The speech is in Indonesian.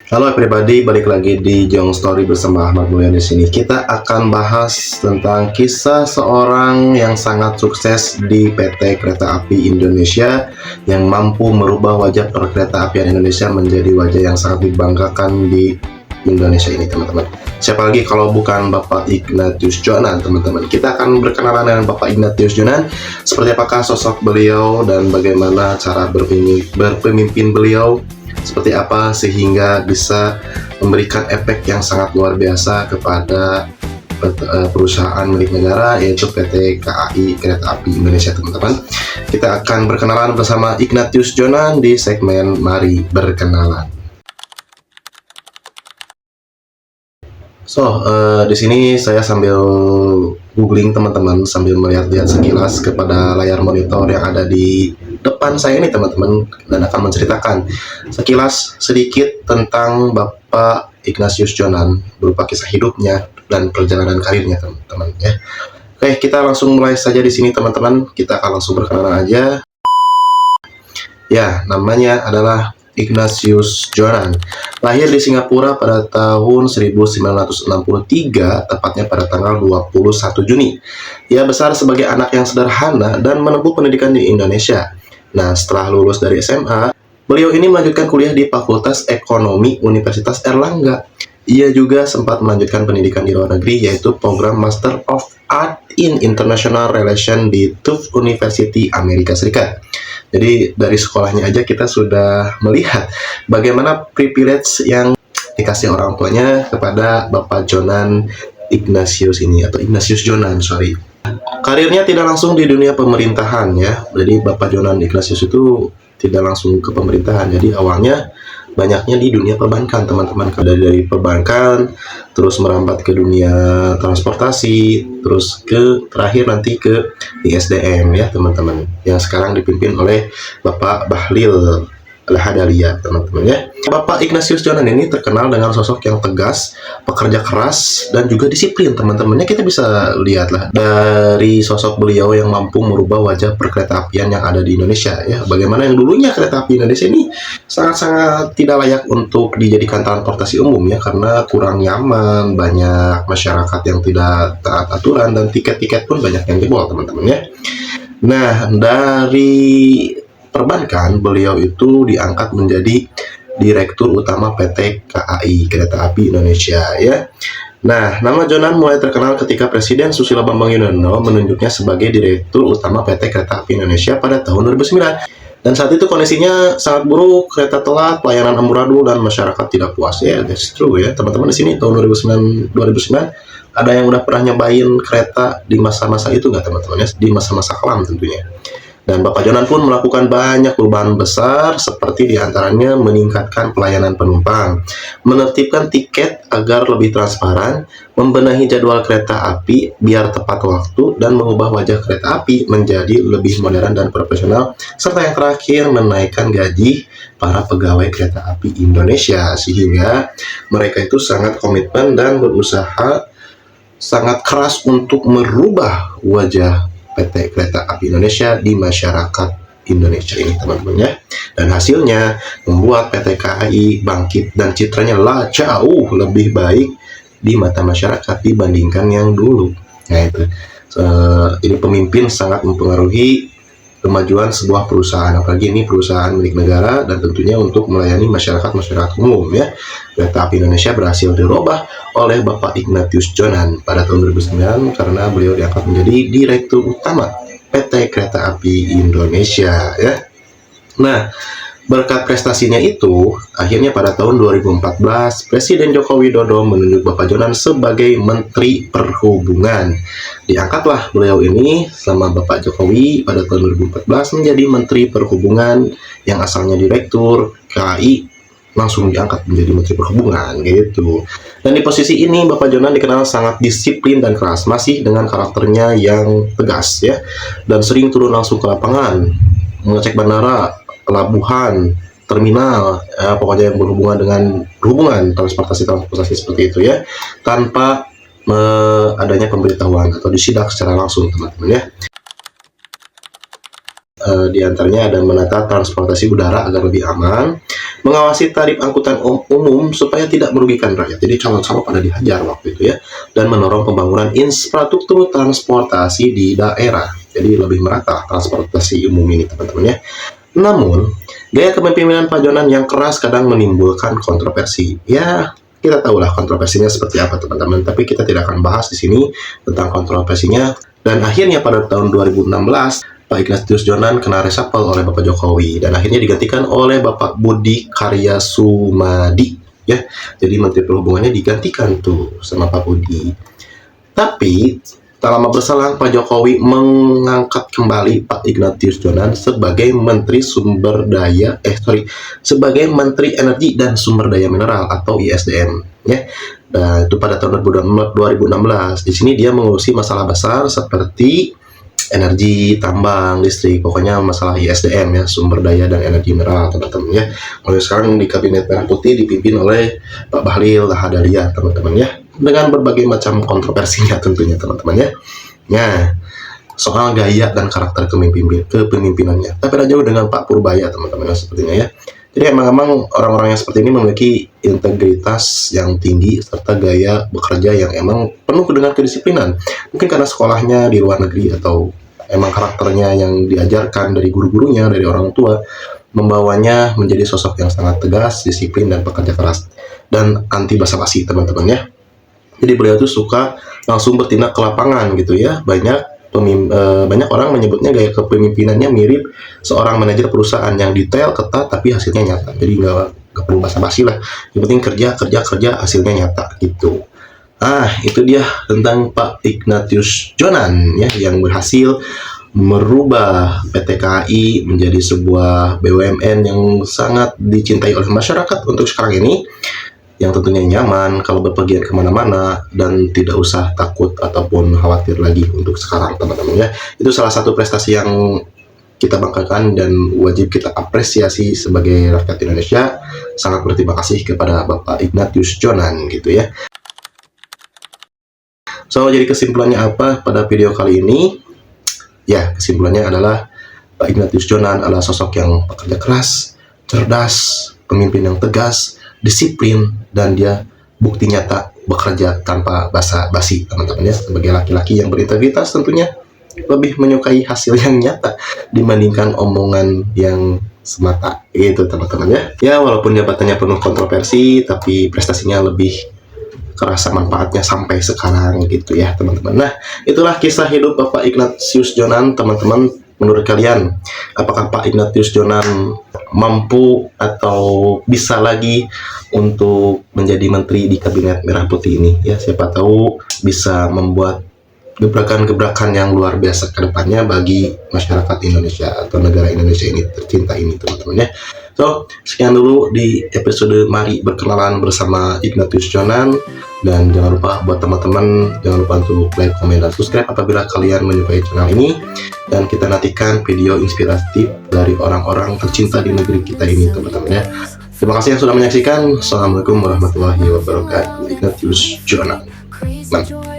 Halo everybody, balik lagi di Jong Story bersama Ahmad Mulyan di sini. Kita akan bahas tentang kisah seorang yang sangat sukses di PT Kereta Api Indonesia yang mampu merubah wajah perkereta apian Indonesia menjadi wajah yang sangat dibanggakan di Indonesia ini, teman-teman. Siapa lagi kalau bukan Bapak Ignatius Jonan, teman-teman. Kita akan berkenalan dengan Bapak Ignatius Jonan. Seperti apakah sosok beliau dan bagaimana cara berpemimpin beliau, seperti apa sehingga bisa memberikan efek yang sangat luar biasa kepada perusahaan milik negara, yaitu PT KAI Kereta Api Indonesia, teman-teman. Kita akan berkenalan bersama Ignatius Jonan di segmen Mari Berkenalan. Di sini saya sambil googling, teman-teman, sambil melihat-lihat sekilas kepada layar monitor yang ada di depan saya ini, teman-teman, dan akan menceritakan sekilas sedikit tentang Bapak Ignatius Jonan berupa kisah hidupnya dan perjalanan karirnya, teman-teman, ya. Oke, kita langsung mulai saja di sini, teman-teman. Kita akan langsung berkenalan aja. Ya, namanya adalah Ignatius Jonan. Lahir di Singapura pada tahun 1963, tepatnya pada tanggal 21 Juni. Ia besar sebagai anak yang sederhana dan menempuh pendidikan di Indonesia. Nah, setelah lulus dari SMA, beliau ini melanjutkan kuliah di Fakultas Ekonomi Universitas Erlangga. Ia juga sempat melanjutkan pendidikan di luar negeri, yaitu program Master of Art in International Relations di Tufts University, Amerika Serikat. Jadi dari sekolahnya aja kita sudah melihat bagaimana privilege yang dikasih orang tuanya kepada Bapak Jonan Ignatius ini, atau Ignatius Jonan, sorry. Karirnya tidak langsung di dunia pemerintahan, ya. Jadi Bapak Jonan Ignatius itu tidak langsung ke pemerintahan. Jadi awalnya banyaknya di dunia perbankan, teman-teman. Dari perbankan terus merambat ke dunia transportasi, terus terakhir nanti ke ISDM, ya, teman-teman, yang sekarang dipimpin oleh Bapak Bahlil Lahadalia, teman-teman, ya. Bapak Ignatius Jonan ini terkenal dengan sosok yang tegas, pekerja keras, dan juga disiplin, teman-temannya. Kita bisa lihatlah dari sosok beliau yang mampu merubah wajah perkereta apian yang ada di Indonesia, ya. Bagaimana yang dulunya kereta api Indonesia ini sangat-sangat tidak layak untuk dijadikan transportasi umum, ya, karena kurang nyaman, banyak masyarakat yang tidak taat aturan, dan tiket-tiket pun banyak yang jebol, teman-teman, ya. Nah, dari perbankan, beliau itu diangkat menjadi Direktur Utama PT KAI Kereta Api Indonesia, ya. Nah, nama Jonan mulai terkenal ketika Presiden Susilo Bambang Yudhoyono menunjuknya sebagai Direktur Utama PT Kereta Api Indonesia pada tahun 2009. Dan saat itu kondisinya sangat buruk, kereta telat, pelayanan amburadul, dan masyarakat tidak puas, ya. That's true, ya, teman-teman. Di sini tahun 2009 ada yang udah pernah nyobain kereta di masa-masa itu nggak, teman-teman, ya? Di masa-masa kelam tentunya. Dan Bapak Jonan pun melakukan banyak perubahan besar, seperti diantaranya meningkatkan pelayanan penumpang, menertibkan tiket agar lebih transparan, membenahi jadwal kereta api biar tepat waktu, dan mengubah wajah kereta api menjadi lebih modern dan profesional, serta yang terakhir menaikkan gaji para pegawai kereta api Indonesia, sehingga mereka itu sangat komitmen dan berusaha sangat keras untuk merubah wajah PT Kereta Api Indonesia di masyarakat Indonesia ini, teman-teman, ya. Dan hasilnya membuat PT KAI bangkit dan citranya lah jauh lebih baik di mata masyarakat dibandingkan yang dulu. Nah, itu ini pemimpin sangat mempengaruhi kemajuan sebuah perusahaan, apalagi ini perusahaan milik negara, dan tentunya untuk melayani masyarakat umum, ya. Kereta Api Indonesia berhasil dirubah oleh Bapak Ignatius Jonan pada tahun 2009 karena beliau diangkat menjadi Direktur Utama PT Kereta Api Indonesia, ya. Nah, berkat prestasinya itu, akhirnya pada tahun 2014, Presiden Joko Widodo menunjuk Bapak Jonan sebagai Menteri Perhubungan. Diangkatlah beliau ini selama Bapak Jokowi pada tahun 2014 menjadi Menteri Perhubungan, yang asalnya Direktur KAI langsung diangkat menjadi Menteri Perhubungan, gitu. Dan di posisi ini Bapak Jonan dikenal sangat disiplin dan keras, masih dengan karakternya yang tegas, ya, dan sering turun langsung ke lapangan, mengecek bandara, pelabuhan, terminal, pokoknya yang berhubungan dengan transportasi seperti itu, ya, tanpa adanya pemberitahuan atau disidak secara langsung, teman-teman, ya. Di antaranya ada menata transportasi udara agar lebih aman, mengawasi tarif angkutan umum supaya tidak merugikan rakyat. Jadi calon-calon pada dihajar waktu itu ya, dan mendorong pembangunan infrastruktur transportasi di daerah. Jadi lebih merata transportasi umum ini teman-teman ya. Namun, gaya kepemimpinan Pak Jonan yang keras kadang menimbulkan kontroversi. Ya, kita tahulah kontroversinya seperti apa teman-teman, tapi kita tidak akan bahas di sini tentang kontroversinya. Dan akhirnya pada tahun 2016, Pak Ignatius Jonan kena reshuffle oleh Bapak Jokowi dan akhirnya digantikan oleh Bapak Budi Karya Sumadi ya. Jadi Menteri Perhubungannya digantikan tuh sama Pak Budi. Tapi tak lama berselang Pak Jokowi mengangkat kembali Pak Ignatius Jonan sebagai sebagai Menteri Energi dan Sumber Daya Mineral atau ISDM ya. Dan itu pada tahun 2016. Di sini dia mengurusi masalah besar seperti energi, tambang, listrik, pokoknya masalah ISDM ya, sumber daya dan energi mineral teman-teman ya. Mulai sekarang di Kabinet Merah Putih dipimpin oleh Pak Bahlil Lahadalia teman-teman ya, dengan berbagai macam kontroversinya tentunya teman-teman ya. Nah, soal gaya dan karakter kepemimpinannya, tapi beda jauh dengan Pak Purbaya teman-teman sepertinya ya. Jadi emang orang-orang yang seperti ini memiliki integritas yang tinggi serta gaya bekerja yang emang penuh dengan kedisiplinan. Mungkin karena sekolahnya di luar negeri atau emang karakternya yang diajarkan dari guru-gurunya, dari orang tua, membawanya menjadi sosok yang sangat tegas, disiplin, dan pekerja keras. Dan anti basa-basi teman-teman ya. Jadi beliau tuh suka langsung bertindak ke lapangan gitu ya. Banyak orang menyebutnya gaya kepemimpinannya mirip seorang manajer perusahaan yang detail, ketat, tapi hasilnya nyata. Jadi nggak perlu basa-basi lah. Yang penting kerja, hasilnya nyata gitu. Itu dia tentang Pak Ignatius Jonan ya, yang berhasil merubah PT KAI menjadi sebuah BUMN yang sangat dicintai oleh masyarakat untuk sekarang ini, yang tentunya nyaman kalau berpergian kemana-mana dan tidak usah takut ataupun khawatir lagi untuk sekarang teman-teman ya. Itu salah satu prestasi yang kita banggakan dan wajib kita apresiasi sebagai rakyat Indonesia. Sangat berterima kasih kepada Bapak Ignatius Jonan gitu ya. So, jadi kesimpulannya apa pada video kali ini? Ya, kesimpulannya adalah Pak Ignatius Jonan adalah sosok yang bekerja keras, cerdas, pemimpin yang tegas, disiplin, dan dia bukti nyata bekerja tanpa basa-basi teman-teman ya. Sebagai laki-laki yang berintegritas tentunya lebih menyukai hasil yang nyata dibandingkan omongan yang semata itu teman-teman ya. Ya, walaupun jabatannya penuh kontroversi, tapi prestasinya lebih kerasa manfaatnya sampai sekarang gitu ya teman-teman. Nah, itulah kisah hidup Bapak Ignatius Jonan teman-teman. Menurut kalian, apakah Pak Ignatius Jonan mampu atau bisa lagi untuk menjadi menteri di Kabinet Merah Putih ini? Ya, siapa tahu bisa membuat gebrakan-gebrakan yang luar biasa ke depannya bagi masyarakat Indonesia atau negara Indonesia ini tercinta ini teman-teman ya. So, sekian dulu di episode Mari Berkenalan bersama Ignatius Jonan. Dan jangan lupa buat teman-teman, jangan lupa untuk like, komen, dan subscribe apabila kalian menyukai channel ini. Dan kita nantikan video inspiratif dari orang-orang tercinta di negeri kita ini teman-teman ya. Terima kasih yang sudah menyaksikan. Assalamualaikum warahmatullahi wabarakatuh. Ignatius Jonan. Mantap.